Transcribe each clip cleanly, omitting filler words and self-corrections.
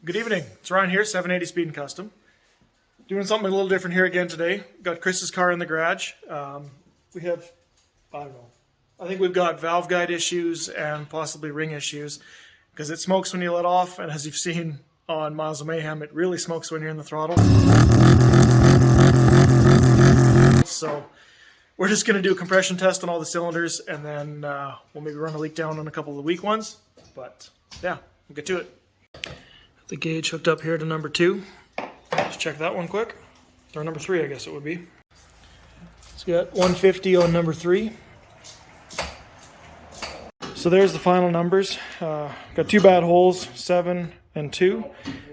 Good evening. It's Ryan here, 780 Speed and Custom. Doing something a little different here again today. Got Chris's car in the garage. We have, I don't know, I think we've got valve guide issues and possibly ring issues because it smokes when you let off, and as you've seen on Miles of Mayhem, it really smokes when you're in the throttle. So we're just going to do a compression test on all the cylinders, and then we'll maybe run a leak down on a couple of the weak ones. But yeah, we'll get to it. The gauge hooked up here to number 2. Let's check that one quick. Or number 3, I guess it would be. It's got 150 on number 3. So there's the final numbers. Got 2 bad holes, 7 and 2.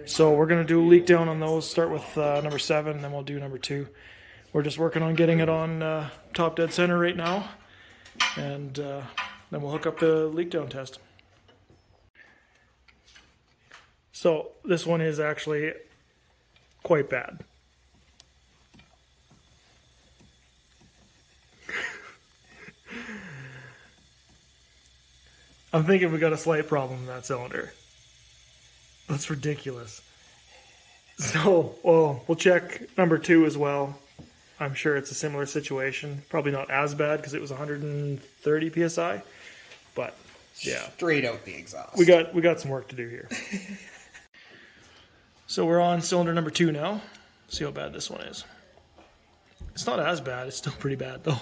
So we're going to do a leak down on those. Start with number 7, then we'll do number 2. We're just working on getting it on top dead center right now. And then we'll hook up the leak down test. So this one is actually quite bad. I'm thinking we got a slight problem in that cylinder. That's ridiculous. So, well, we'll check number 2 as well. I'm sure it's a similar situation. Probably not as bad because it was 130 psi, but yeah. Straight out the exhaust. We got some work to do here. So we're on cylinder number 2 now. See how bad this one is. It's not as bad. It's still pretty bad though.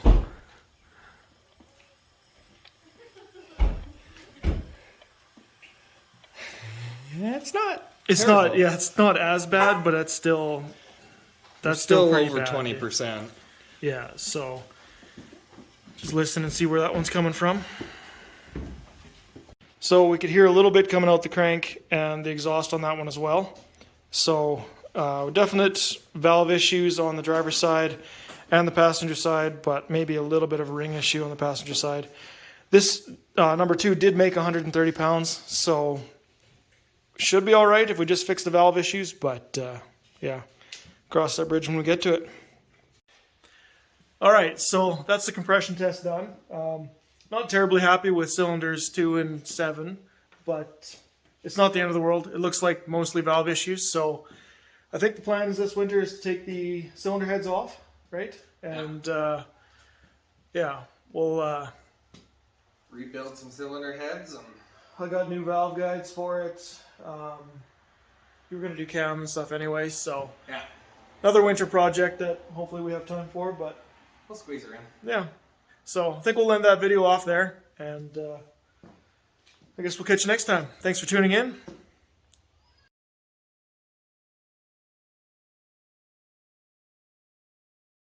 It's not. It's terrible. not. Yeah, it's not as bad, but it's still. That's still pretty over bad. 20%. Yeah. So just listen and see where that one's coming from. So we could hear a little bit coming out the crank and the exhaust on that one as well. So definite valve issues on the driver's side and the passenger side, but maybe a little bit of a ring issue on the passenger side. This number 2 did make 130 pounds, so should be all right if we just fix the valve issues, but yeah, cross that bridge when we get to it. All right, so that's the compression test done. Not terribly happy with cylinders 2 and 7, but it's not the end of the world. It looks like mostly valve issues, so I think the plan is this winter is to take the cylinder heads off, right? And yeah, we'll rebuild some cylinder heads. And I got new valve guides for it. We were going to do cam and stuff anyway, so yeah, another winter project that hopefully we have time for, but we'll squeeze her in. Yeah. So I think we'll end that video off there, and I guess we'll catch you next time. Thanks for tuning in.